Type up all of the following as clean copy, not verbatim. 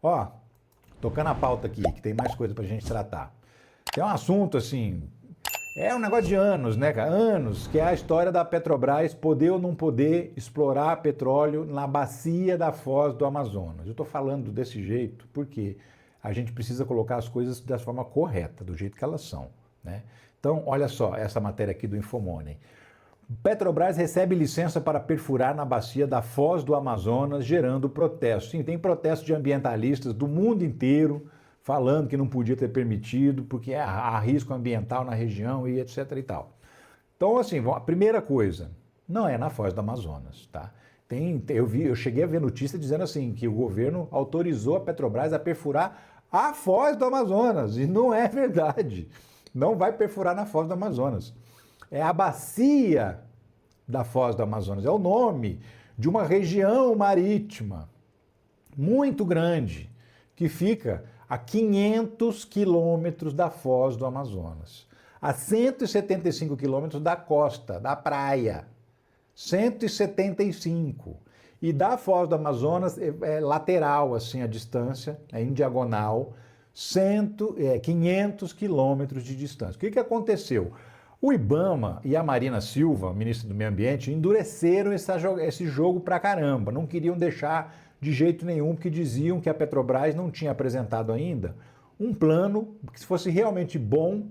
Ó, tocando a pauta aqui, que tem mais coisa pra gente tratar. Tem um assunto assim, é um negócio de anos, né, cara? Anos, que é a história da Petrobras poder ou não poder explorar petróleo na bacia da Foz do Amazonas. Eu tô falando desse jeito porque a gente precisa colocar as coisas da forma correta, do jeito que elas são, né? Então, olha só essa matéria aqui do Infomoney. Petrobras recebe licença para perfurar na bacia da Foz do Amazonas, gerando protesto. Sim, tem protesto de ambientalistas do mundo inteiro falando que não podia ter permitido, porque há risco ambiental na região e etc e tal. Então, assim, a primeira coisa, não é na Foz do Amazonas, tá? Eu cheguei a ver notícia dizendo assim, que o governo autorizou a Petrobras a perfurar a Foz do Amazonas, e não é verdade. Não vai perfurar na Foz do Amazonas. É a bacia da Foz do Amazonas, é o nome de uma região marítima muito grande que fica a 500 quilômetros da Foz do Amazonas, a 175 quilômetros da costa, da praia. 175. E da Foz do Amazonas é lateral, assim, a distância, é em diagonal, 500 quilômetros de distância. O que aconteceu? O Ibama e a Marina Silva, ministra do Meio Ambiente, endureceram esse jogo pra caramba. Não queriam deixar de jeito nenhum, porque diziam que a Petrobras não tinha apresentado ainda um plano que fosse realmente bom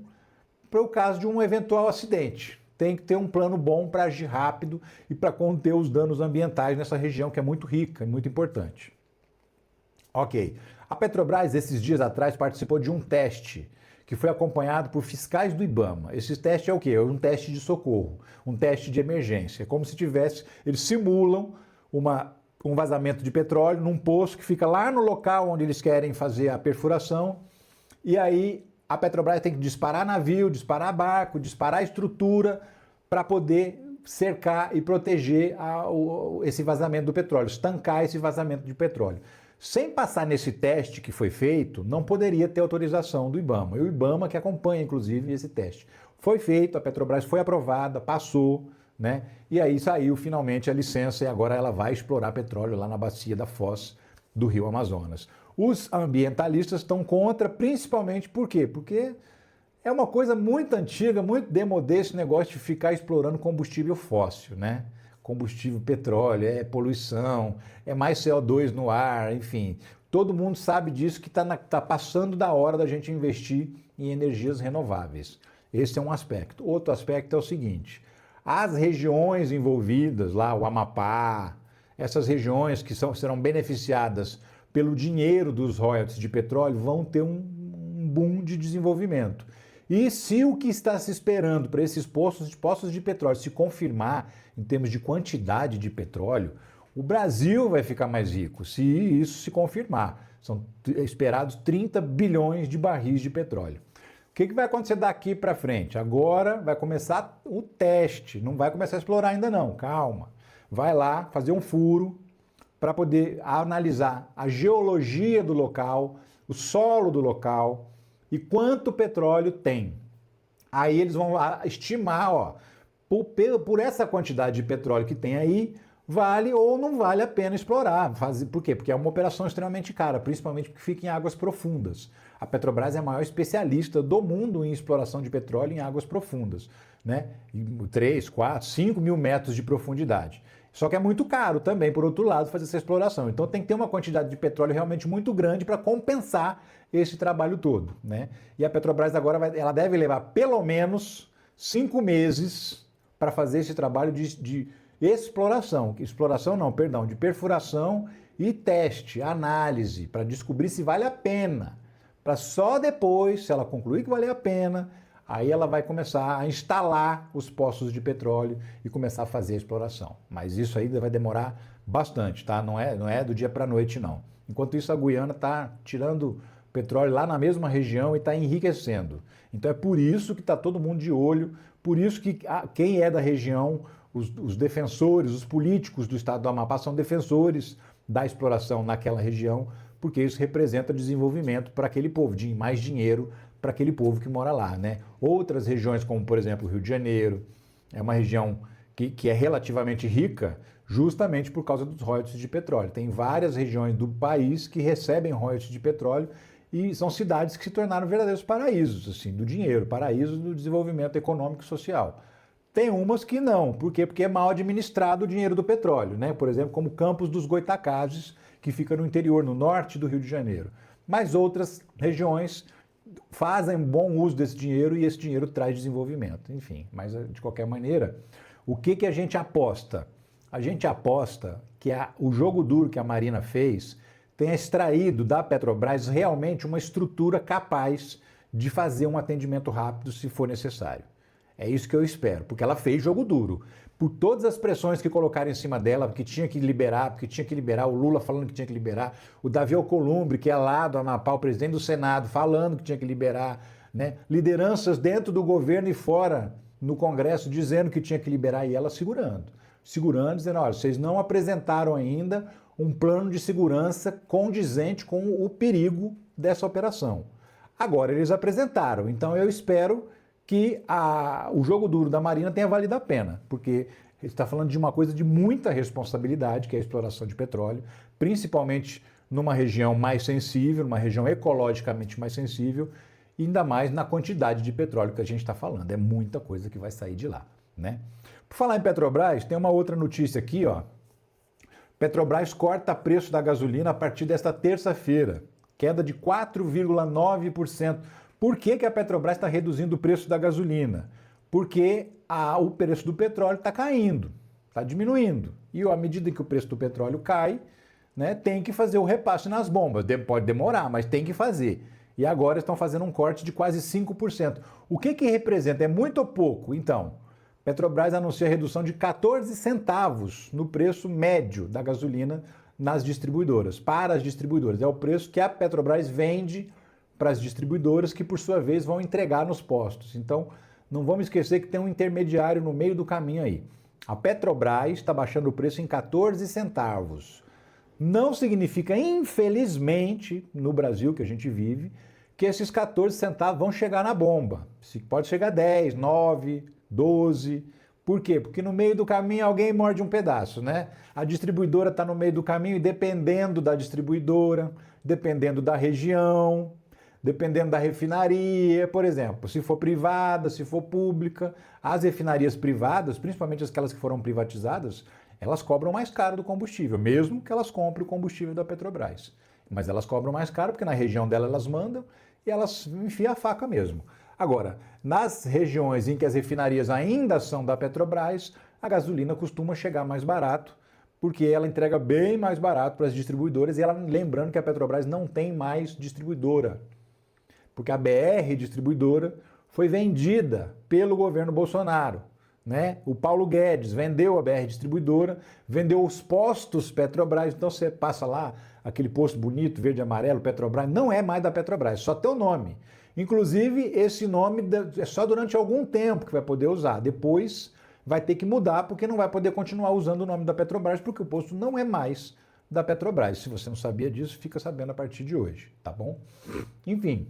para o caso de um eventual acidente. Tem que ter um plano bom para agir rápido e para conter os danos ambientais nessa região que é muito rica e muito importante. Ok. A Petrobras, esses dias atrás, participou de um teste que foi acompanhado por fiscais do Ibama. Esse teste é o quê? É um teste de socorro, um teste de emergência. É como se tivesse, eles simulam um vazamento de petróleo num poço que fica lá no local onde eles querem fazer a perfuração. E aí a Petrobras tem que disparar navio, disparar barco, disparar estrutura para poder cercar e proteger esse vazamento do petróleo, estancar esse vazamento de petróleo. Sem passar nesse teste que foi feito, não poderia ter autorização do Ibama. E o Ibama que acompanha, inclusive, esse teste. Foi feito, a Petrobras foi aprovada, passou, né? E aí saiu finalmente a licença e agora ela vai explorar petróleo lá na bacia da Foz do Rio Amazonas. Os ambientalistas estão contra, principalmente por quê? Porque é uma coisa muito antiga, muito demodê esse negócio de ficar explorando combustível fóssil, né? Combustível, petróleo, é poluição, é mais CO2 no ar, enfim. Todo mundo sabe disso, que tá passando da hora da gente investir em energias renováveis. Esse é um aspecto. Outro aspecto é o seguinte, as regiões envolvidas, lá o Amapá, essas regiões que serão beneficiadas pelo dinheiro dos royalties de petróleo vão ter um boom de desenvolvimento. E se o que está se esperando para esses poços de petróleo se confirmar em termos de quantidade de petróleo, o Brasil vai ficar mais rico, se isso se confirmar. São esperados 30 bilhões de barris de petróleo. O que vai acontecer daqui para frente? Agora vai começar o teste, não vai começar a explorar ainda não, calma. Vai lá fazer um furo para poder analisar a geologia do local, o solo do local e quanto petróleo tem. Aí eles vão estimar, ó, por essa quantidade de petróleo que tem aí, vale ou não vale a pena explorar. Por quê? Porque é uma operação extremamente cara, principalmente porque fica em águas profundas. A Petrobras é a maior especialista do mundo em exploração de petróleo em águas profundas, né? 3, 4, 5 mil metros de profundidade. Só que é muito caro também, por outro lado, fazer essa exploração. Então tem que ter uma quantidade de petróleo realmente muito grande para compensar esse trabalho todo, né? E a Petrobras agora ela deve levar pelo menos 5 meses para fazer esse trabalho de exploração. Exploração não, perdão, de perfuração e teste, análise, para descobrir se vale a pena. Para só depois, se ela concluir que vale a pena, aí ela vai começar a instalar os poços de petróleo e começar a fazer a exploração. Mas isso ainda vai demorar bastante, tá? Não é do dia para a noite, não. Enquanto isso, a Guiana está tirando petróleo lá na mesma região e está enriquecendo. Então é por isso que está todo mundo de olho, por isso que quem é da região, os defensores, os políticos do estado do Amapá são defensores da exploração naquela região, porque isso representa desenvolvimento para aquele povo, mais dinheiro para aquele povo que mora lá, né? Outras regiões, como por exemplo o Rio de Janeiro, é uma região que é relativamente rica justamente por causa dos royalties de petróleo. Tem várias regiões do país que recebem royalties de petróleo e são cidades que se tornaram verdadeiros paraísos assim, do dinheiro, paraísos do desenvolvimento econômico e social. Tem umas que não. Por quê? Porque é mal administrado o dinheiro do petróleo, né? Por exemplo, como Campos dos Goitacazes, que fica no interior, no norte do Rio de Janeiro. Mas outras regiões fazem bom uso desse dinheiro e esse dinheiro traz desenvolvimento. Enfim, mas de qualquer maneira, o que a gente aposta? A gente aposta que o jogo duro que a Marina fez tenha extraído da Petrobras realmente uma estrutura capaz de fazer um atendimento rápido se for necessário. É isso que eu espero, porque ela fez jogo duro. Por todas as pressões que colocaram em cima dela, porque tinha que liberar, o Lula falando que tinha que liberar, o Davi Alcolumbre, que é lá do Amapá, o presidente do Senado, falando que tinha que liberar, né? Lideranças dentro do governo e fora, no Congresso, dizendo que tinha que liberar, e ela segurando, dizendo, olha, vocês não apresentaram ainda um plano de segurança condizente com o perigo dessa operação. Agora eles apresentaram, então eu espero que o jogo duro da Marina tenha valido a pena, porque ele está falando de uma coisa de muita responsabilidade, que é a exploração de petróleo, principalmente numa região mais sensível, numa região ecologicamente mais sensível, e ainda mais na quantidade de petróleo que a gente está falando. É muita coisa que vai sair de lá, né? Por falar em Petrobras, tem uma outra notícia aqui, ó. Petrobras corta preço da gasolina a partir desta terça-feira, queda de 4,9%. Por que a Petrobras está reduzindo o preço da gasolina? Porque o preço do petróleo está caindo, está diminuindo. E à medida que o preço do petróleo cai, né, tem que fazer o repasse nas bombas. Pode demorar, mas tem que fazer. E agora estão fazendo um corte de quase 5%. O que representa? É muito ou pouco? Então, Petrobras anuncia a redução de 14 centavos no preço médio da gasolina nas distribuidoras, para as distribuidoras. É o preço que a Petrobras vende para as distribuidoras, que por sua vez vão entregar nos postos. Então, não vamos esquecer que tem um intermediário no meio do caminho aí. A Petrobras está baixando o preço em 14 centavos. Não significa, infelizmente, no Brasil que a gente vive, que esses 14 centavos vão chegar na bomba. Pode chegar a 10, 9, 12. Por quê? Porque no meio do caminho alguém morde um pedaço, né? A distribuidora está no meio do caminho e dependendo da distribuidora, dependendo da região, dependendo da refinaria, por exemplo, se for privada, se for pública, as refinarias privadas, principalmente aquelas que foram privatizadas, elas cobram mais caro do combustível, mesmo que elas comprem o combustível da Petrobras. Mas elas cobram mais caro porque na região dela elas mandam e elas enfiam a faca mesmo. Agora, nas regiões em que as refinarias ainda são da Petrobras, a gasolina costuma chegar mais barato, porque ela entrega bem mais barato para as distribuidoras e ela, lembrando que a Petrobras não tem mais distribuidora, porque a BR Distribuidora foi vendida pelo governo Bolsonaro, né? O Paulo Guedes vendeu a BR Distribuidora, vendeu os postos Petrobras, então você passa lá, aquele posto bonito, verde e amarelo, Petrobras, não é mais da Petrobras, só tem o nome. Inclusive, esse nome é só durante algum tempo que vai poder usar, depois vai ter que mudar, porque não vai poder continuar usando o nome da Petrobras, porque o posto não é mais da Petrobras. Se você não sabia disso, fica sabendo a partir de hoje, tá bom? Enfim.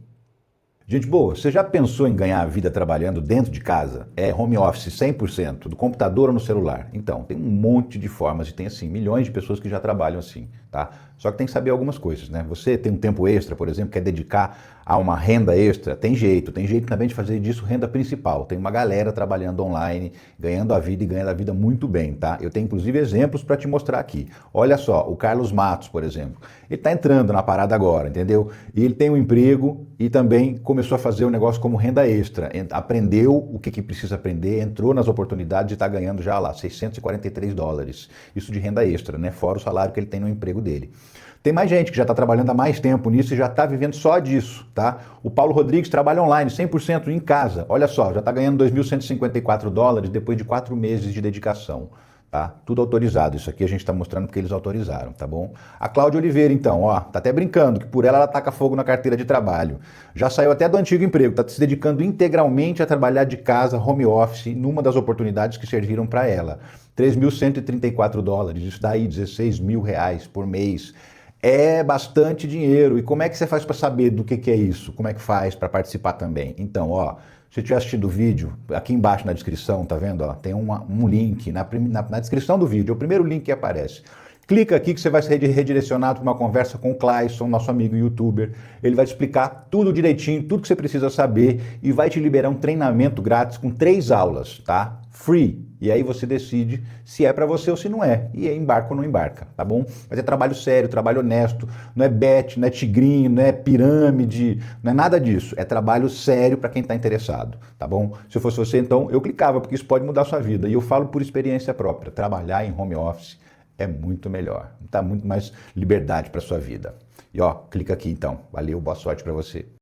Gente boa, você já pensou em ganhar a vida trabalhando dentro de casa? É home office 100%, do computador ou no celular? Então, tem um monte de formas e tem assim, milhões de pessoas que já trabalham assim, tá? Só que tem que saber algumas coisas, né? Você tem um tempo extra, por exemplo, quer dedicar a uma renda extra? Tem jeito também de fazer disso renda principal. Tem uma galera trabalhando online, ganhando a vida e ganhando a vida muito bem, tá? Eu tenho inclusive exemplos para te mostrar aqui. Olha só, o Carlos Matos, por exemplo, ele está entrando na parada agora, entendeu? E ele tem um emprego e também começou a fazer o negócio como renda extra. Aprendeu o que precisa aprender, entrou nas oportunidades e está ganhando já lá $643. Isso de renda extra, né? Fora o salário que ele tem no emprego dele. Tem mais gente que já está trabalhando há mais tempo nisso e já está vivendo só disso, tá? O Paulo Rodrigues trabalha online, 100% em casa. Olha só, já está ganhando $2.154 depois de 4 meses de dedicação, tá? Tudo autorizado. Isso aqui a gente está mostrando porque eles autorizaram, tá bom? A Cláudia Oliveira, então, ó, tá até brincando que por ela taca fogo na carteira de trabalho. Já saiu até do antigo emprego, tá se dedicando integralmente a trabalhar de casa, home office, numa das oportunidades que serviram para ela. $3.134, isso daí, R$16 mil por mês. É bastante dinheiro. E como é que você faz para saber do que é isso? Como é que faz para participar também? Então, ó, Se estiver assistindo o vídeo, aqui embaixo na descrição, tá vendo? Ó, tem um link na descrição do vídeo, é o primeiro link que aparece. Clica aqui que você vai ser redirecionado para uma conversa com o Clayson, nosso amigo youtuber. Ele vai te explicar tudo direitinho, tudo que você precisa saber e vai te liberar um treinamento grátis com 3 aulas, tá? Free. E aí você decide se é para você ou se não é. E aí embarca ou não embarca, tá bom? Mas é trabalho sério, trabalho honesto. Não é bet, não é tigrinho, não é pirâmide, não é nada disso. É trabalho sério para quem está interessado, tá bom? Se eu fosse você, então, eu clicava, porque isso pode mudar a sua vida. E eu falo por experiência própria. Trabalhar em home office é muito melhor. Dá muito mais liberdade para sua vida. E ó, clica aqui então. Valeu, boa sorte para você.